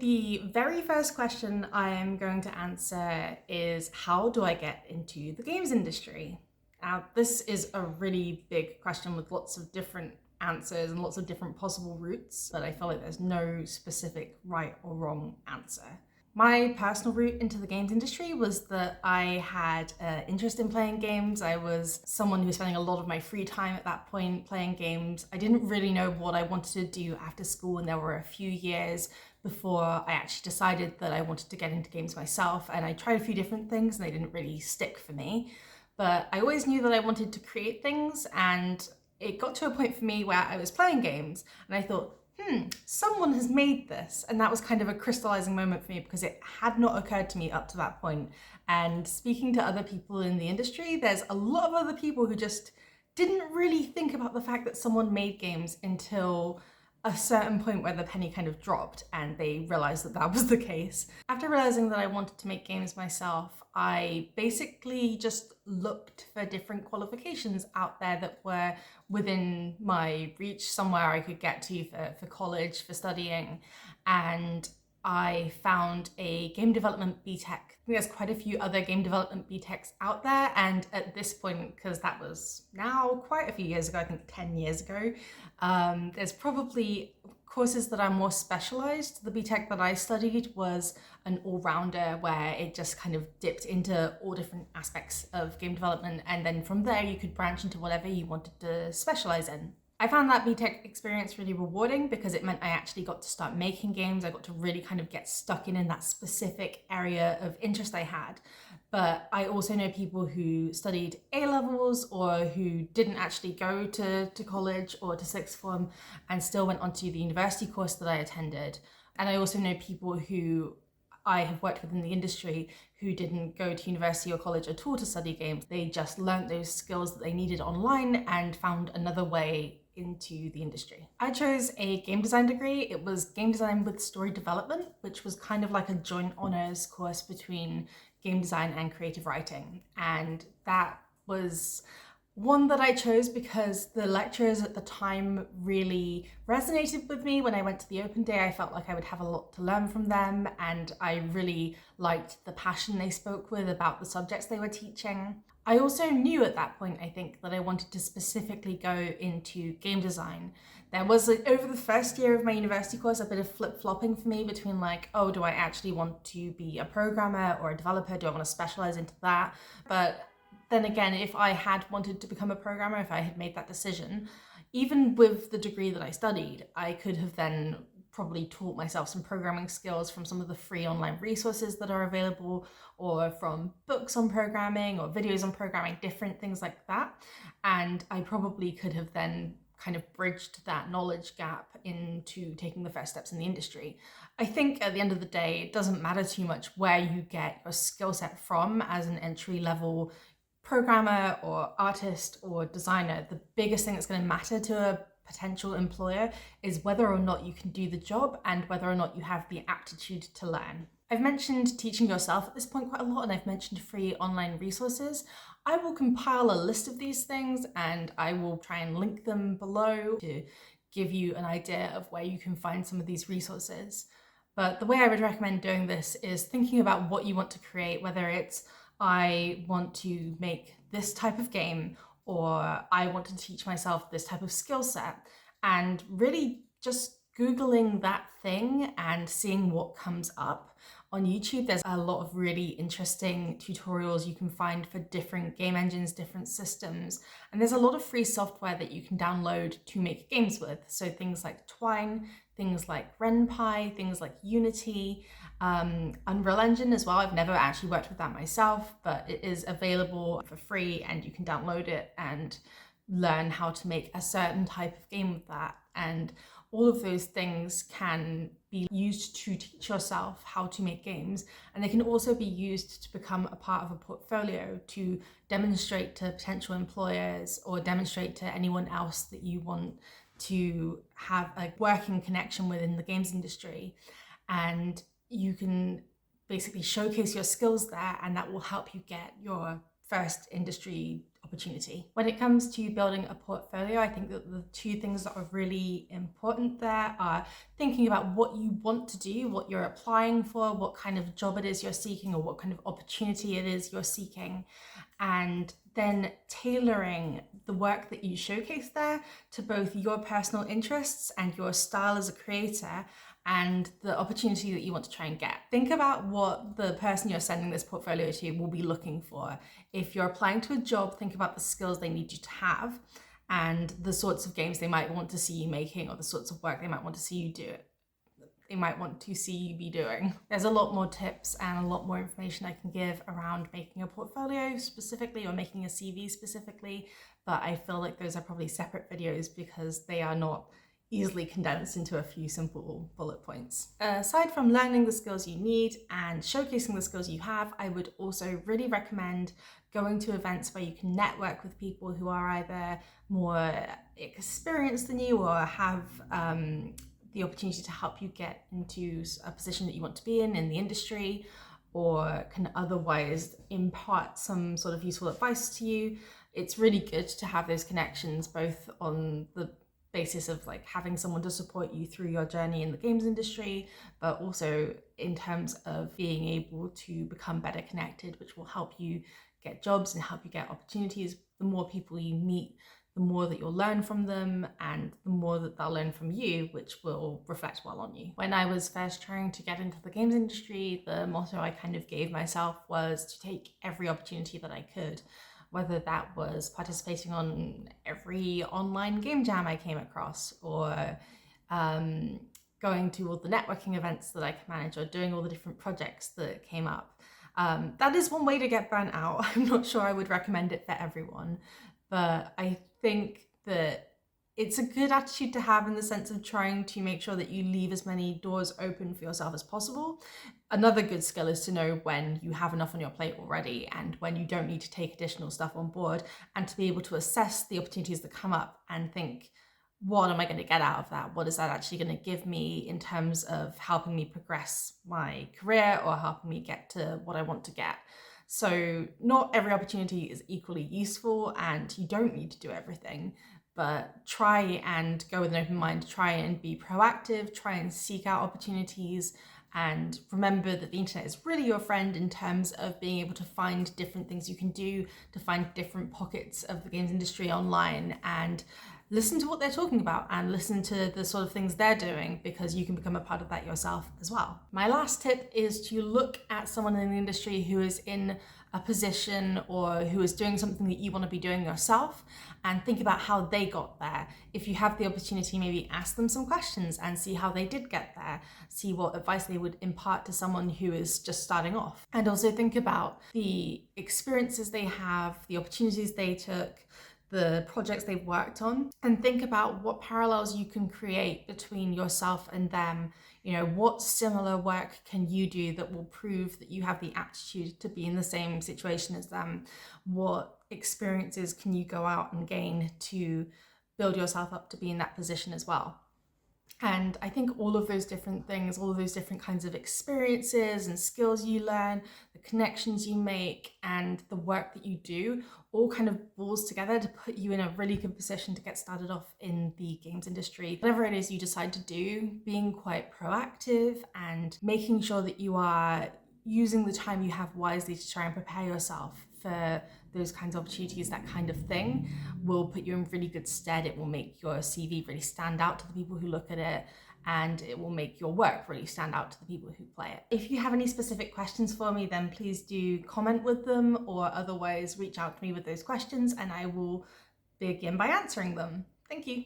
The very first question I am going to answer is, how do I get into the games industry? Now, this is a really big question with lots of different answers and lots of different possible routes, but I feel like there's no specific right or wrong answer. My personal route into the games industry was that I had an interest in playing games. I was someone who was spending a lot of my free time at that point playing games. I didn't really know what I wanted to do after school, and there were a few years before I actually decided that I wanted to get into games myself. And I tried a few different things and they didn't really stick for me. But I always knew that I wanted to create things, and it got to a point for me where I was playing games and I thought, someone has made this. And that was kind of a crystallizing moment for me because it had not occurred to me up to that point. And speaking to other people in the industry, there's a lot of other people who just didn't really think about the fact that someone made games until a certain point where the penny kind of dropped and they realized that that was the case. After realizing that I wanted to make games myself, I basically just looked for different qualifications out there that were within my reach, somewhere I could get to for college, for studying. And I found a game development BTEC. I think there's quite a few other game development BTECs out there, and at this point, because that was now quite a few years ago, I think 10 years ago, there's probably courses that are more specialized. The BTEC that I studied was an all-rounder where it just kind of dipped into all different aspects of game development, and then from there you could branch into whatever you wanted to specialize in. I found that BTEC experience really rewarding because it meant I actually got to start making games. I got to really kind of get stuck in that specific area of interest I had. But I also know people who studied A-levels or who didn't actually go to college or to sixth form and still went onto the university course that I attended. And I also know people who I have worked with in the industry who didn't go to university or college at all to study games. They just learned those skills that they needed online and found another way into the industry. I chose a game design degree. It was game design with story development, which was kind of like a joint honors course between game design and creative writing. And that was one that I chose because the lecturers at the time really resonated with me. When I went to the open day, I felt like I would have a lot to learn from them, and I really liked the passion they spoke with about the subjects they were teaching. I also knew at that point, I think, that I wanted to specifically go into game design. There was, over the first year of my university course, a bit of flip-flopping for me between oh, do I actually want to be a programmer or a developer? Do I want to specialize into that? But then again, if I had wanted to become a programmer, if I had made that decision, even with the degree that I studied, I could have then probably taught myself some programming skills from some of the free online resources that are available, or from books on programming or videos on programming, different things like that. And I probably could have then kind of bridged that knowledge gap into taking the first steps in the industry. I think at the end of the day, it doesn't matter too much where you get your skill set from as an entry level programmer or artist or designer. The biggest thing that's going to matter to a potential employer is whether or not you can do the job and whether or not you have the aptitude to learn. I've mentioned teaching yourself at this point quite a lot, and I've mentioned free online resources. I will compile a list of these things and I will try and link them below to give you an idea of where you can find some of these resources. But the way I would recommend doing this is thinking about what you want to create, whether it's I want to make this type of game, or I want to teach myself this type of skill set, and really just Googling that thing and seeing what comes up. On YouTube, there's a lot of really interesting tutorials you can find for different game engines, different systems, and there's a lot of free software that you can download to make games with. So things like Twine, things like RenPy, things like Unity, Unreal Engine as well. I've never actually worked with that myself, but it is available for free and you can download it and learn how to make a certain type of game with that. And all of those things can be used to teach yourself how to make games, and they can also be used to become a part of a portfolio to demonstrate to potential employers or demonstrate to anyone else that you want to have a working connection within the games industry. And you can basically showcase your skills there, and that will help you get your first industry opportunity. When it comes to building a portfolio, I think that the two things that are really important there are thinking about what you want to do, what you're applying for, what kind of job it is you're seeking, or what kind of opportunity it is you're seeking, and then tailoring the work that you showcase there to both your personal interests and your style as a creator and the opportunity that you want to try and get. Think about what the person you're sending this portfolio to will be looking for. If you're applying to a job, think about the skills they need you to have and the sorts of games they might want to see you making, or the sorts of work they might want to see you do. They might want to see you be doing. There's a lot more tips and a lot more information I can give around making a portfolio specifically, or making a CV specifically, but I feel like those are probably separate videos because they are not easily condensed into a few simple bullet points. Aside from learning the skills you need and showcasing the skills you have, I would also really recommend going to events where you can network with people who are either more experienced than you or have the opportunity to help you get into a position that you want to be in the industry, or can otherwise impart some sort of useful advice to you. It's really good to have those connections, both on the basis of like having someone to support you through your journey in the games industry, but also in terms of being able to become better connected, which will help you get jobs and help you get opportunities. The more people you meet, the more that you'll learn from them, and the more that they'll learn from you, which will reflect well on you. When I was first trying to get into the games industry, the motto I kind of gave myself was to take every opportunity that I could, whether that was participating on every online game jam I came across, or going to all the networking events that I could manage, or doing all the different projects that came up. That is one way to get burnt out. I'm not sure I would recommend it for everyone, but I think that it's a good attitude to have in the sense of trying to make sure that you leave as many doors open for yourself as possible. Another good skill is to know when you have enough on your plate already and when you don't need to take additional stuff on board, and to be able to assess the opportunities that come up and think, what am I going to get out of that? What is that actually going to give me in terms of helping me progress my career or helping me get to what I want to get? So not every opportunity is equally useful, and you don't need to do everything, but try and go with an open mind, try and be proactive, try and seek out opportunities, and remember that the internet is really your friend in terms of being able to find different things you can do, to find different pockets of the games industry online, and listen to what they're talking about and listen to the sort of things they're doing, because you can become a part of that yourself as well. My last tip is to look at someone in the industry who is in a position or who is doing something that you want to be doing yourself, and think about how they got there. If you have the opportunity, maybe ask them some questions and see how they did get there, see what advice they would impart to someone who is just starting off. And also think about the experiences they have, the opportunities they took, the projects they've worked on, and think about what parallels you can create between yourself and them. You know, what similar work can you do that will prove that you have the aptitude to be in the same situation as them? What experiences can you go out and gain to build yourself up to be in that position as well? And I think all of those different things, all of those different kinds of experiences and skills you learn, the connections you make, and the work that you do all kind of balls together to put you in a really good position to get started off in the games industry. Whatever it is you decide to do, being quite proactive and making sure that you are using the time you have wisely to try and prepare yourself for those kinds of opportunities, that kind of thing, will put you in really good stead. It will make your CV really stand out to the people who look at it, and it will make your work really stand out to the people who play it. If you have any specific questions for me, then please do comment with them, or otherwise reach out to me with those questions and I will begin by answering them. Thank you.